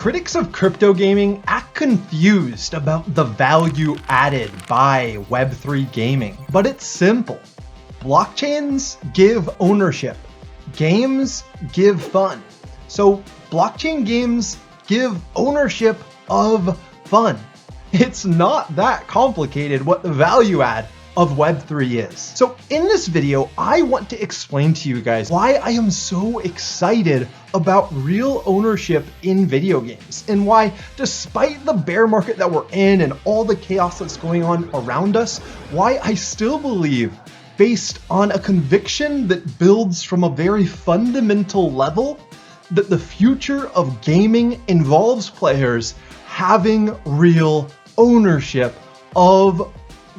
Critics of crypto gaming act confused about the value added by Web3 gaming, but it's simple. Blockchains give ownership. Games give fun. So blockchain games give ownership of fun. It's not that complicated what the value add of Web3 is. So in this video, I want to explain to you guys why I am so excited about real ownership in video games, and why, despite the bear market that we're in and all the chaos that's going on around us, why I still believe, based on a conviction that builds from a very fundamental level, that the future of gaming involves players having real ownership of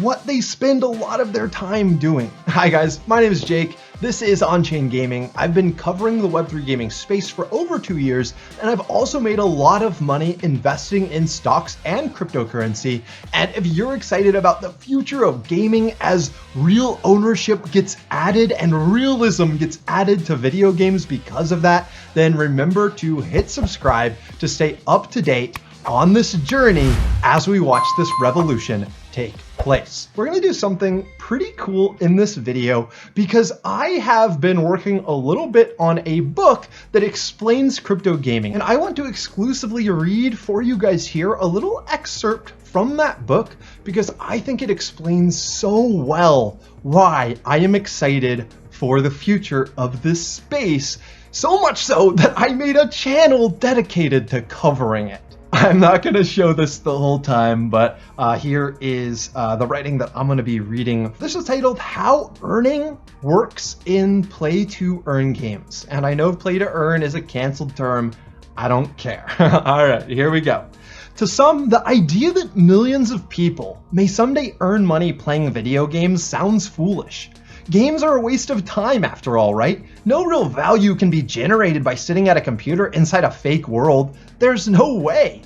what they spend a lot of their time doing. Hi guys, my name is Jake. This is On-Chain Gaming. I've been covering the Web3 gaming space for over 2 years, and I've also made a lot of money investing in stocks and cryptocurrency. And if you're excited about the future of gaming as real ownership gets added and realism gets added to video games because of that, then remember to hit subscribe to stay up to date on this journey as we watch this revolution take place. We're gonna do something pretty cool in this video because I have been working a little bit on a book that explains crypto gaming, and I want to exclusively read for you guys here a little excerpt from that book because I think it explains so well why I am excited for the future of this space, so much so that I made a channel dedicated to covering it. I'm not going to show this the whole time, but here is the writing that I'm going to be reading. This is titled How Earning Works in Play-to-Earn Games. And I know play-to-earn is a canceled term. I don't care. All right, here we go. To some, the idea that millions of people may someday earn money playing video games sounds foolish. Games are a waste of time after all, right? No real value can be generated by sitting at a computer inside a fake world. There's no way.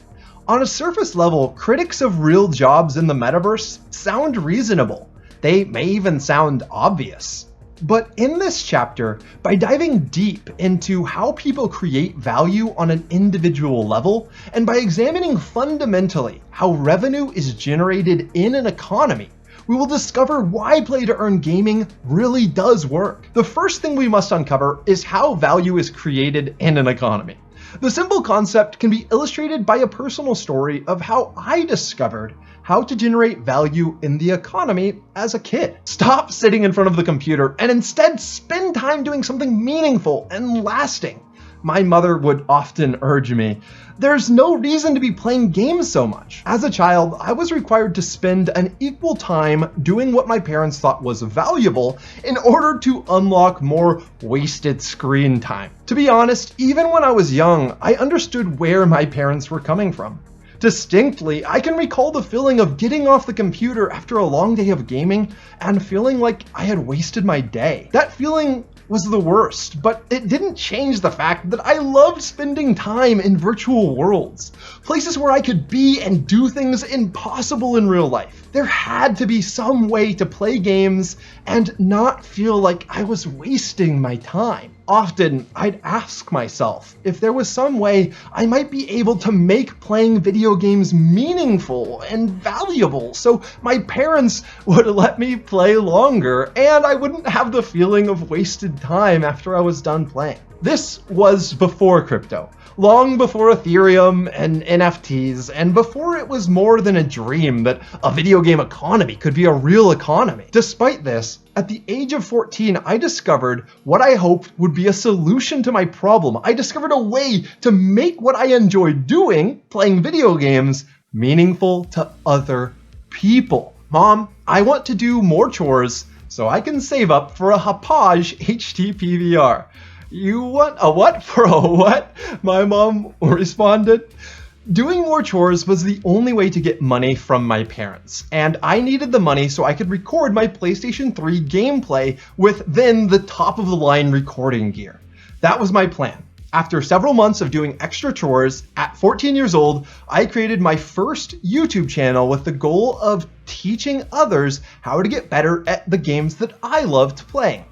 On a surface level, critics of real jobs in the metaverse sound reasonable. They may even sound obvious. But in this chapter, by diving deep into how people create value on an individual level, and by examining fundamentally how revenue is generated in an economy, we will discover why play-to-earn gaming really does work. The first thing we must uncover is how value is created in an economy. The simple concept can be illustrated by a personal story of how I discovered how to generate value in the economy as a kid. Stop sitting in front of the computer and instead spend time doing something meaningful and lasting. My mother would often urge me, there's no reason to be playing games so much. As a child, I was required to spend an equal time doing what my parents thought was valuable in order to unlock more wasted screen time. To be honest, even when I was young, I understood where my parents were coming from. Distinctly, I can recall the feeling of getting off the computer after a long day of gaming and feeling like I had wasted my day. That feeling was the worst, but it didn't change the fact that I loved spending time in virtual worlds, places where I could be and do things impossible in real life. There had to be some way to play games and not feel like I was wasting my time. Often, I'd ask myself if there was some way I might be able to make playing video games meaningful and valuable so my parents would let me play longer and I wouldn't have the feeling of wasted time after I was done playing. This was before crypto, long before Ethereum and NFTs, and before it was more than a dream that a video game economy could be a real economy. Despite this, at the age of 14, I discovered what I hoped would be a solution to my problem. I discovered a way to make what I enjoyed doing, playing video games, meaningful to other people. Mom, I want to do more chores so I can save up for a Hauppauge HT PVR. You want a what for a what? My mom responded. Doing more chores was the only way to get money from my parents, and I needed the money so I could record my PlayStation 3 gameplay with then the top-of-the-line recording gear. That was my plan. After several months of doing extra chores, at 14 years old, I created my first YouTube channel with the goal of teaching others how to get better at the games that I loved playing.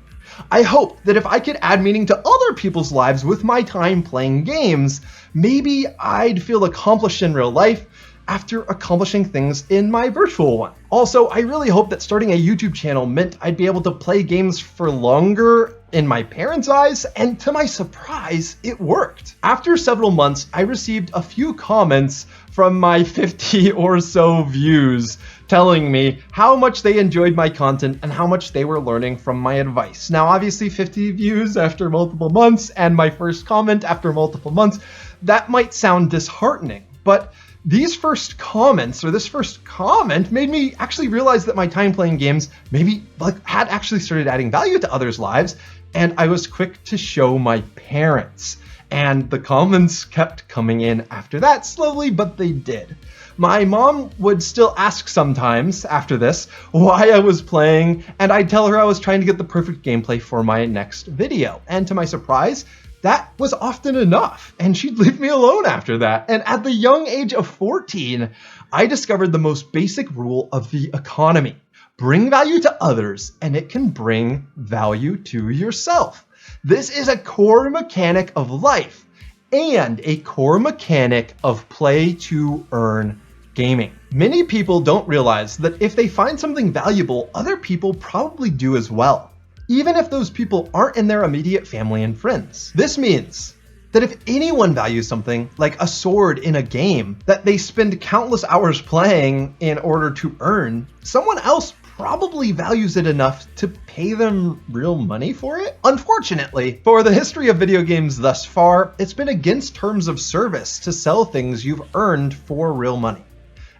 I hope that if I could add meaning to other people's lives with my time playing games, maybe I'd feel accomplished in real life after accomplishing things in my virtual one. Also, I really hope that starting a YouTube channel meant I'd be able to play games for longer in my parents' eyes, and to my surprise, it worked. After several months, I received a few comments from my 50 or so views telling me how much they enjoyed my content and how much they were learning from my advice. Now, obviously 50 views after multiple months and my first comment after multiple months, that might sound disheartening, but these first comments, or this first comment, made me actually realize that my time playing games maybe had actually started adding value to others' lives, and I was quick to show my parents. And the comments kept coming in after that, slowly, but they did. My mom would still ask sometimes after this why I was playing, and I'd tell her I was trying to get the perfect gameplay for my next video. And to my surprise, that was often enough, and she'd leave me alone after that. And at the young age of 14, I discovered the most basic rule of the economy. Bring value to others, and it can bring value to yourself. This is a core mechanic of life and a core mechanic of play to earn gaming. Many people don't realize that if they find something valuable, other people probably do as well, even if those people aren't in their immediate family and friends. This means that if anyone values something like a sword in a game that they spend countless hours playing in order to earn, someone else probably values it enough to pay them real money for it. Unfortunately, for the history of video games thus far, it's been against terms of service to sell things you've earned for real money.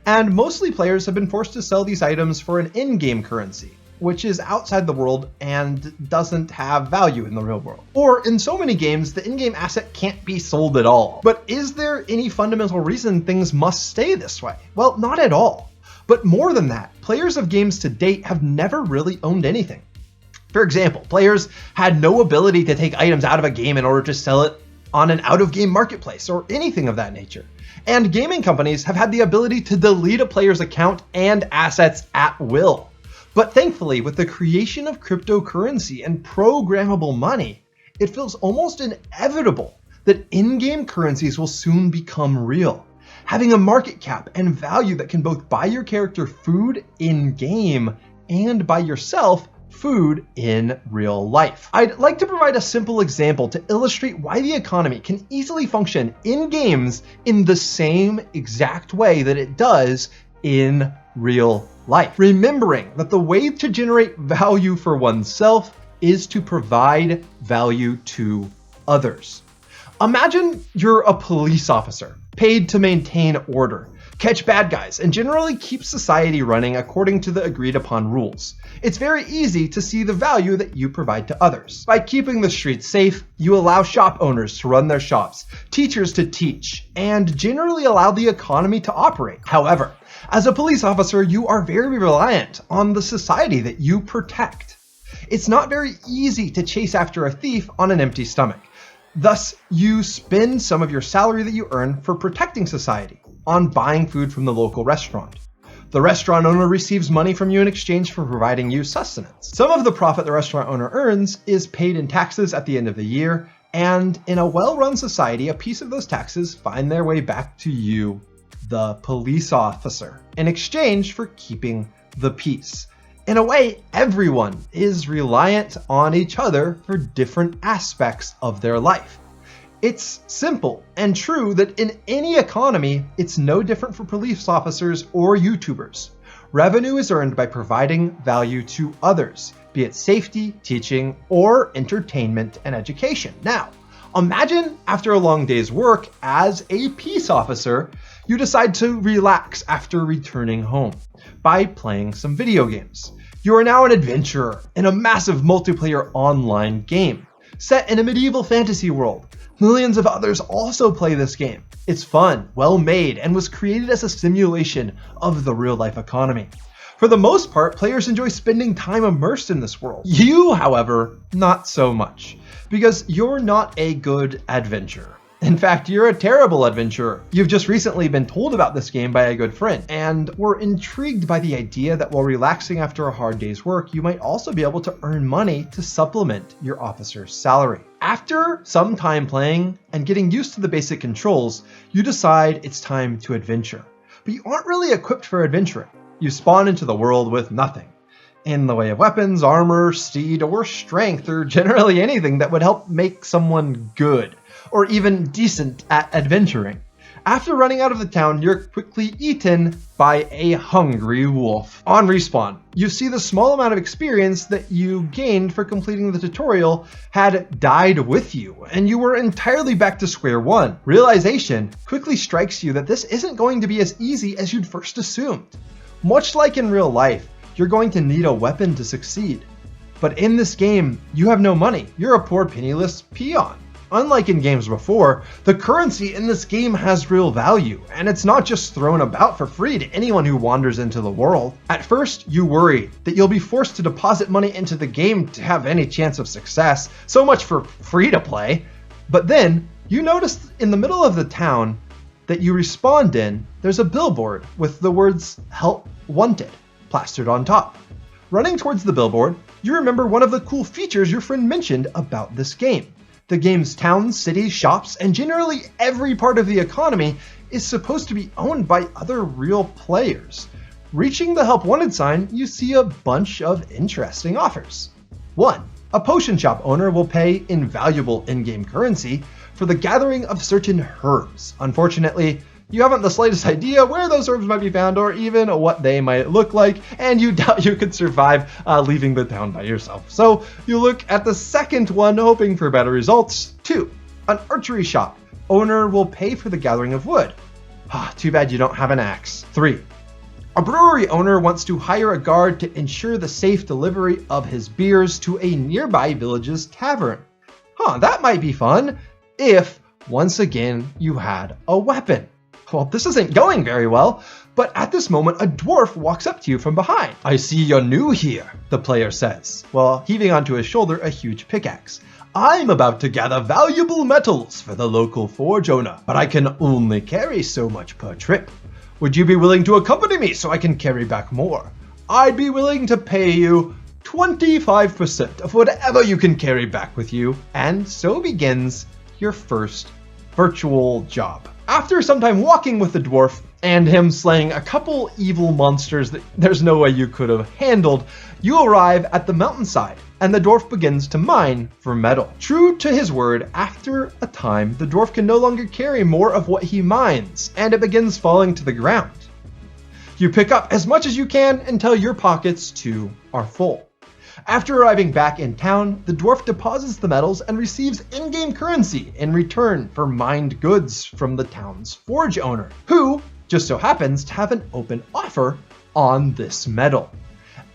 And mostly players have been forced to sell these items for an in-game currency, which is outside the world and doesn't have value in the real world. Or in so many games, the in-game asset can't be sold at all. But is there any fundamental reason things must stay this way? Well, not at all. But more than that, players of games to date have never really owned anything. For example, players had no ability to take items out of a game in order to sell it on an out-of-game marketplace or anything of that nature. And gaming companies have had the ability to delete a player's account and assets at will. But thankfully, with the creation of cryptocurrency and programmable money, it feels almost inevitable that in-game currencies will soon become real, having a market cap and value that can both buy your character food in-game and buy yourself food in real life. I'd like to provide a simple example to illustrate why the economy can easily function in games in the same exact way that it does in real life. Remembering that the way to generate value for oneself is to provide value to others. Imagine you're a police officer, paid to maintain order, catch bad guys, and generally keep society running according to the agreed upon rules. It's very easy to see the value that you provide to others. By keeping the streets safe, you allow shop owners to run their shops, teachers to teach, and generally allow the economy to operate. However, as a police officer, you are very reliant on the society that you protect. It's not very easy to chase after a thief on an empty stomach. Thus, you spend some of your salary that you earn for protecting society on buying food from the local restaurant. The restaurant owner receives money from you in exchange for providing you sustenance. Some of the profit the restaurant owner earns is paid in taxes at the end of the year, and in a well-run society, a piece of those taxes find their way back to you, the police officer, in exchange for keeping the peace. In a way, everyone is reliant on each other for different aspects of their life. It's simple and true that in any economy, it's no different for police officers or YouTubers. Revenue is earned by providing value to others, be it safety, teaching, or entertainment and education. Now, imagine after a long day's work as a peace officer, you decide to relax after returning home by playing some video games. You are now an adventurer in a massive multiplayer online game, set in a medieval fantasy world. Millions of others also play this game. It's fun, well made, and was created as a simulation of the real-life economy. For the most part, players enjoy spending time immersed in this world. You, however, not so much, because you're not a good adventurer. In fact, you're a terrible adventurer. You've just recently been told about this game by a good friend, and were intrigued by the idea that while relaxing after a hard day's work, you might also be able to earn money to supplement your officer's salary. After some time playing and getting used to the basic controls, you decide it's time to adventure. But you aren't really equipped for adventuring. You spawn into the world with nothing in the way of weapons, armor, steed, or strength, or generally anything that would help make someone good, or even decent at adventuring. After running out of the town, you're quickly eaten by a hungry wolf. On respawn, you see the small amount of experience that you gained for completing the tutorial had died with you, and you were entirely back to square one. Realization quickly strikes you that this isn't going to be as easy as you'd first assumed. Much like in real life, you're going to need a weapon to succeed. But in this game, you have no money. You're a poor, penniless peon. Unlike in games before, the currency in this game has real value, and it's not just thrown about for free to anyone who wanders into the world. At first, you worry that you'll be forced to deposit money into the game to have any chance of success, so much for free to play. But then, you notice in the middle of the town that you respawned in, there's a billboard with the words "Help Wanted" plastered on top. Running towards the billboard, you remember one of the cool features your friend mentioned about this game. The game's towns, cities, shops, and generally every part of the economy is supposed to be owned by other real players. Reaching the Help Wanted sign, you see a bunch of interesting offers. 1. A potion shop owner will pay invaluable in-game currency for the gathering of certain herbs. Unfortunately, you haven't the slightest idea where those herbs might be found or even what they might look like, and you doubt you could survive leaving the town by yourself. So you look at the second one, hoping for better results. 2. An archery shop owner will pay for the gathering of wood. Too bad you don't have an axe. 3. A brewery owner wants to hire a guard to ensure the safe delivery of his beers to a nearby village's tavern. That might be fun if, once again, you had a weapon. Well, this isn't going very well, but at this moment, a dwarf walks up to you from behind. "I see you're new here," the player says, while heaving onto his shoulder a huge pickaxe. "I'm about to gather valuable metals for the local forge owner, but I can only carry so much per trip. Would you be willing to accompany me so I can carry back more? I'd be willing to pay you 25% of whatever you can carry back with you." And so begins your first virtual job. After some time walking with the dwarf and him slaying a couple evil monsters that there's no way you could have handled, you arrive at the mountainside and the dwarf begins to mine for metal. True to his word, after a time, the dwarf can no longer carry more of what he mines and it begins falling to the ground. You pick up as much as you can until your pockets too are full. After arriving back in town, the dwarf deposits the metals and receives in-game currency in return for mined goods from the town's forge owner, who just so happens to have an open offer on this metal.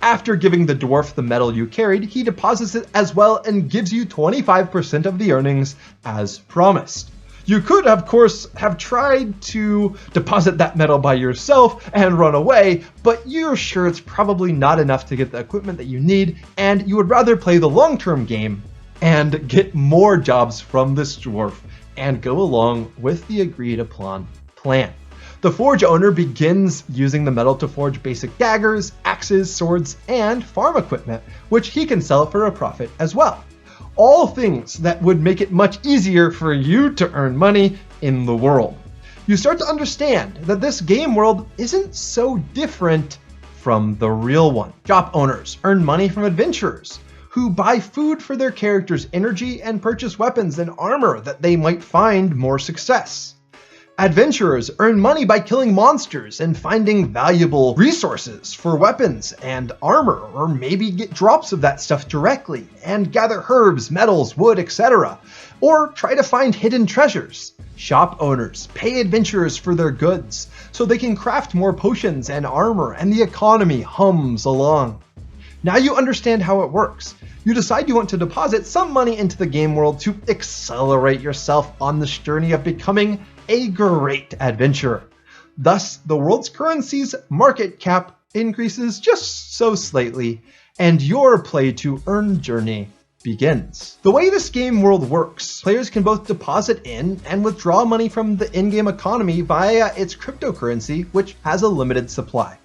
After giving the dwarf the metal you carried, he deposits it as well and gives you 25% of the earnings as promised. You could, of course, have tried to deposit that metal by yourself and run away, but you're sure it's probably not enough to get the equipment that you need, and you would rather play the long-term game and get more jobs from this dwarf and go along with the agreed-upon plan. The forge owner begins using the metal to forge basic daggers, axes, swords, and farm equipment, which he can sell for a profit as well. All things that would make it much easier for you to earn money in the world. You start to understand that this game world isn't so different from the real one. Shop owners earn money from adventurers who buy food for their characters' energy and purchase weapons and armor that they might find more success. Adventurers earn money by killing monsters and finding valuable resources for weapons and armor, or maybe get drops of that stuff directly and gather herbs, metals, wood, etc. Or try to find hidden treasures. Shop owners pay adventurers for their goods so they can craft more potions and armor, and the economy hums along. Now you understand how it works. You decide you want to deposit some money into the game world to accelerate yourself on this journey of becoming a great adventurer. Thus, the world's currency's market cap increases just so slightly, and your play to earn journey begins. The way this game world works, players can both deposit in and withdraw money from the in-game economy via its cryptocurrency, which has a limited supply.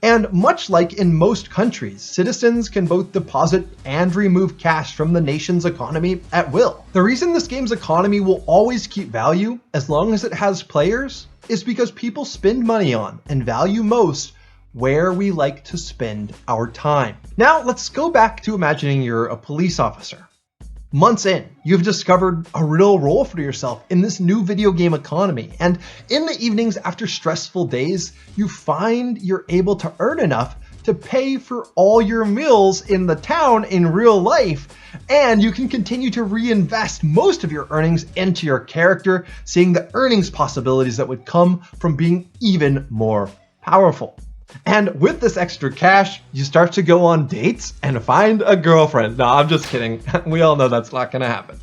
And much like in most countries, citizens can both deposit and remove cash from the nation's economy at will. The reason this game's economy will always keep value as long as it has players is because people spend money on and value most where we like to spend our time. Now let's go back to imagining you're a police officer. Months in, you've discovered a real role for yourself in this new video game economy. And in the evenings after stressful days, you find you're able to earn enough to pay for all your meals in the town in real life. And you can continue to reinvest most of your earnings into your character, seeing the earnings possibilities that would come from being even more powerful. And with this extra cash, you start to go on dates and find a girlfriend. No, I'm just kidding. We all know that's not gonna happen.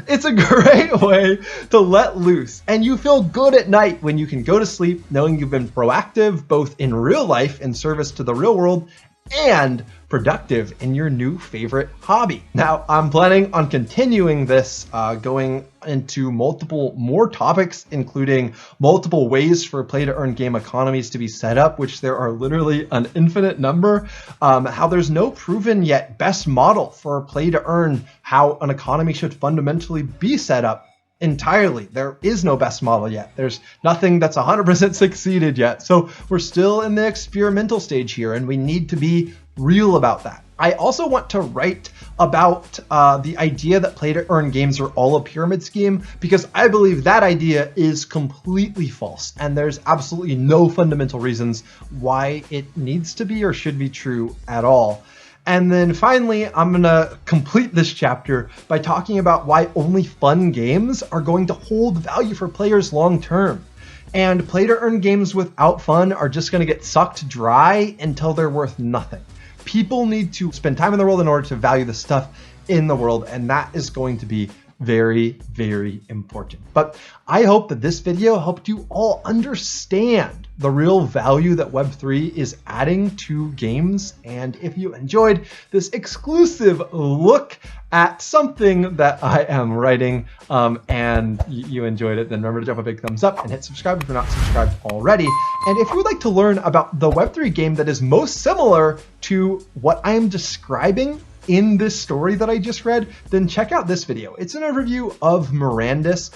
It's a great way to let loose, and you feel good at night when you can go to sleep knowing you've been proactive both in real life in service to the real world and productive in your new favorite hobby. Now, I'm planning on continuing this, going into multiple more topics, including multiple ways for play-to-earn game economies to be set up, which there are literally an infinite number, how there's no proven yet best model for play-to-earn, how an economy should fundamentally be set up entirely. There is no best model yet. There's nothing that's 100% succeeded yet. So we're still in the experimental stage here, and we need to be real about that. I also want to write about the idea that play-to-earn games are all a pyramid scheme, because I believe that idea is completely false, and there's absolutely no fundamental reasons why it needs to be or should be true at all. And then finally, I'm gonna complete this chapter by talking about why only fun games are going to hold value for players long term. And play-to-earn games without fun are just gonna get sucked dry until they're worth nothing. People need to spend time in the world in order to value the stuff in the world, and that is going to be very, very important. But I hope that this video helped you all understand the real value that Web3 is adding to games. And if you enjoyed this exclusive look at something that I am writing, and you enjoyed it, then remember to drop a big thumbs up and hit subscribe if you're not subscribed already. And if you would like to learn about the Web3 game that is most similar to what I am describing in this story that I just read, then check out this video. It's an overview of Mirandus,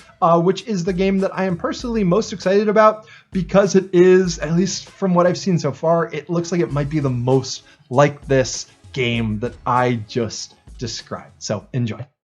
which is the game that I am personally most excited about because it is, at least from what I've seen so far, it looks like it might be the most like this game that I just described. So enjoy.